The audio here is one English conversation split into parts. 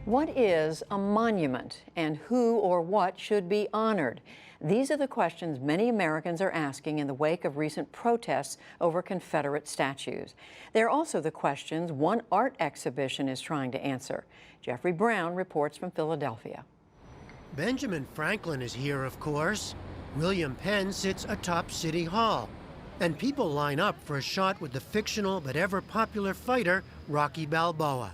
What is a monument, and who or what should be honored? These are the questions many Americans are asking in the wake of recent protests over Confederate statues. They're also the questions one art exhibition is trying to answer. Jeffrey Brown reports from Philadelphia. Benjamin Franklin is here, of course. William Penn sits atop City Hall. And people line up for a shot with the fictional but ever-popular fighter, Rocky Balboa.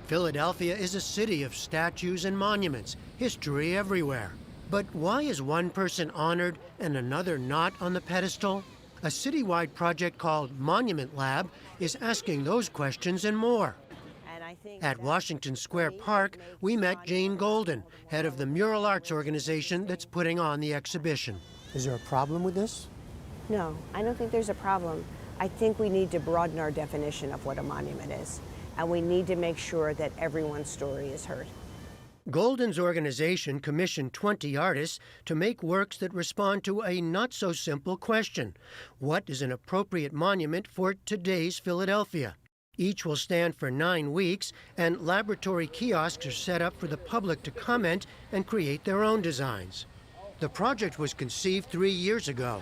Philadelphia is a city of statues and monuments, history everywhere. But why is one person honored and another not on the pedestal? A citywide project called Monument Lab is asking those questions and more. At Washington Square Park, we met Jane Golden, head of the mural arts organization that's putting on the exhibition. Is there a problem with this? No, I don't think there's a problem. I think we need to broaden our definition of what a monument is, and we need to make sure that everyone's story is heard. Golden's organization commissioned 20 artists to make works that respond to a not-so-simple question. What is an appropriate monument for today's Philadelphia? Each will stand for 9 weeks, and laboratory kiosks are set up for the public to comment and create their own designs. The project was conceived 3 years ago.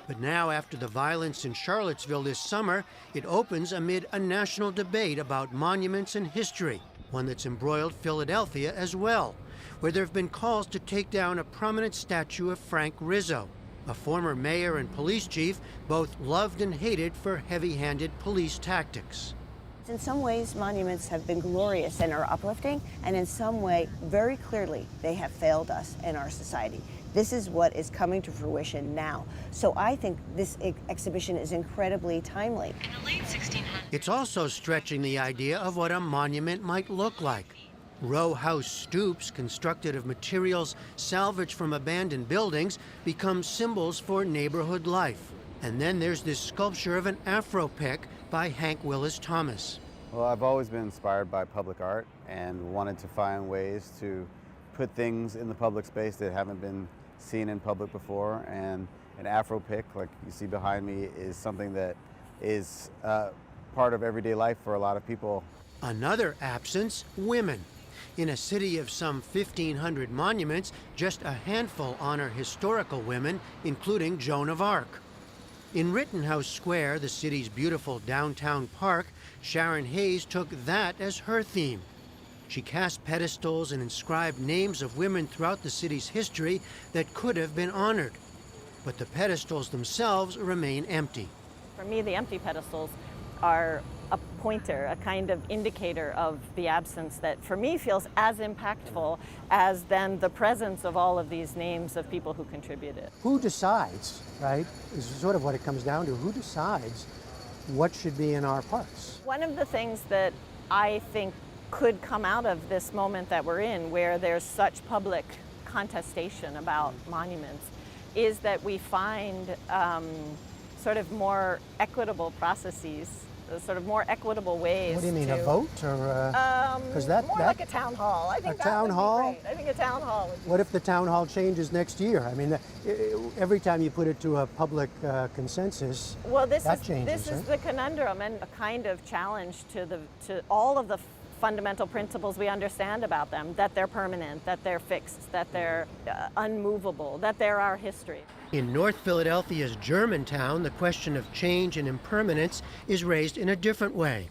But now, after the violence in Charlottesville this summer, it opens amid a national debate about monuments and history, one that's embroiled Philadelphia as well, where there have been calls to take down a prominent statue of Frank Rizzo, a former mayor and police chief, both loved and hated for heavy-handed police tactics. In some ways, monuments have been glorious and are uplifting, and in some way, very clearly, they have failed us in our society. This is what is coming to fruition now. So I think this exhibition is incredibly timely. In the late 1600s. It's also stretching the idea of what a monument might look like. Row house stoops, constructed of materials salvaged from abandoned buildings, become symbols for neighborhood life. And then there's this sculpture of an Afro pick by Hank Willis Thomas. Well, I've always been inspired by public art and wanted to find ways to put things in the public space that haven't been seen in public before. And an Afro pick, like you see behind me, is something that is part of everyday life for a lot of people. Another absence, women. In a city of some 1,500 monuments, just a handful honor historical women, including Joan of Arc. In Rittenhouse Square, the city's beautiful downtown park, Sharon Hayes took that as her theme. She cast pedestals and inscribed names of women throughout the city's history that could have been honored. But the pedestals themselves remain empty. For me, the empty pedestals are a pointer, a kind of indicator of the absence that, for me, feels as impactful as then the presence of all of these names of people who contributed. Who decides, right, is sort of what it comes down to. Who decides what should be in our parks? One of the things that I think could come out of this moment that we're in, where there's such public contestation about monuments, is that we find sort of more equitable processes, sort of more equitable ways. What do you mean, to, a vote, or because more like a town hall? I think a town hall. I think a town hall would be. What if the town hall changes next year? I mean, every time you put it to a public consensus, well, this changes. Is the conundrum, and a kind of challenge to all of the fundamental principles we understand about them, that they're permanent, that they're fixed, that they're unmovable, that they're our history. In North Philadelphia's Germantown, the question of change and impermanence is raised in a different way.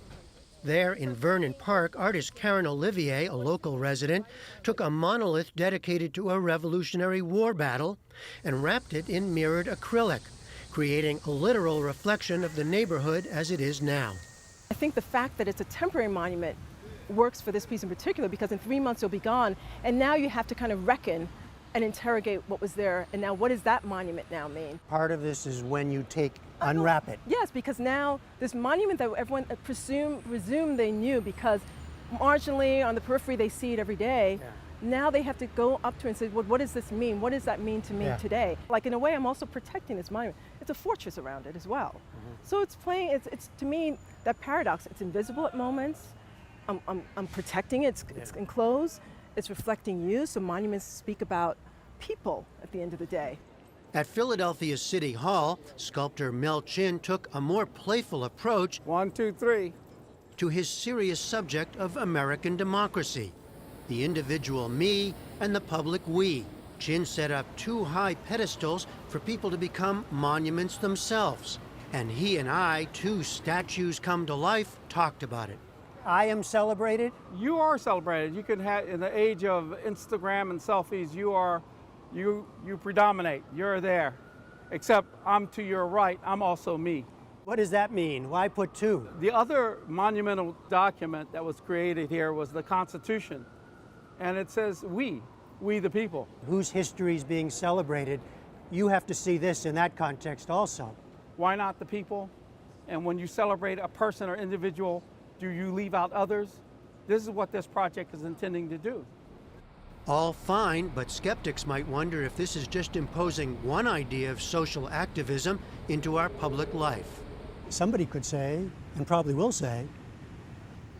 There in Vernon Park, artist Karen Olivier, a local resident, took a monolith dedicated to a Revolutionary War battle and wrapped it in mirrored acrylic, creating a literal reflection of the neighborhood as it is now. I think the fact that it's a temporary monument works for this piece in particular, because in 3 months you'll be gone, and now you have to kind of reckon and interrogate what was there, and now what does that monument now mean? Part of this is when you unwrap it. Yes, because now this monument that everyone presumed they knew, because marginally on the periphery they see it every day. Yeah. Now they have to go up to it and say, well, what does this mean? What does that mean to me today? Like, in a way, I'm also protecting this monument. It's a fortress around it as well. Mm-hmm. So it's playing, it's to me, that paradox. It's invisible at moments. I'm protecting it, it's enclosed, it's reflecting you, so monuments speak about people at the end of the day. At Philadelphia's City Hall, sculptor Mel Chin took a more playful approach. 1, 2, 3. to his serious subject of American democracy, the individual me and the public we. Chin set up 2 high pedestals for people to become monuments themselves. And he and I, 2 statues come to life, talked about it. I am celebrated. You are celebrated. You can have, in the age of Instagram and selfies, you predominate. You're there. Except I'm to your right, I'm also me. What does that mean? Why put 2? The other monumental document that was created here was the Constitution. And it says we the people. Whose history is being celebrated? You have to see this in that context also. Why not the people? And when you celebrate a person or individual, do you leave out others? This is what this project is intending to do. All fine, but skeptics might wonder if this is just imposing one idea of social activism into our public life. Somebody could say, and probably will say,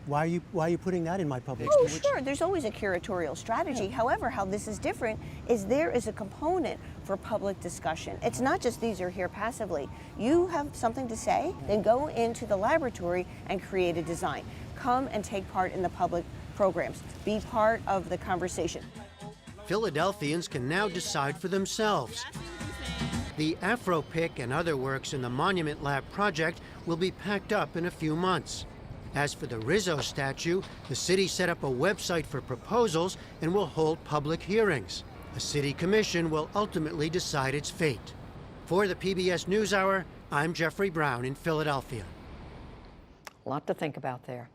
why are you putting that in my public Oh, space? sure. There's always a curatorial strategy. However, how this is different is there is a component for public discussion. It's not just these are here passively. You have something to say, then go into the laboratory and create a design. Come and take part in the public programs. Be part of the conversation. Philadelphians can now decide for themselves. The Afro-Pick and other works in the Monument Lab project will be packed up in a few months. As for the Rizzo statue, the city set up a website for proposals and will hold public hearings. A city commission will ultimately decide its fate. For the PBS NewsHour, I'm Jeffrey Brown in Philadelphia. A lot to think about there.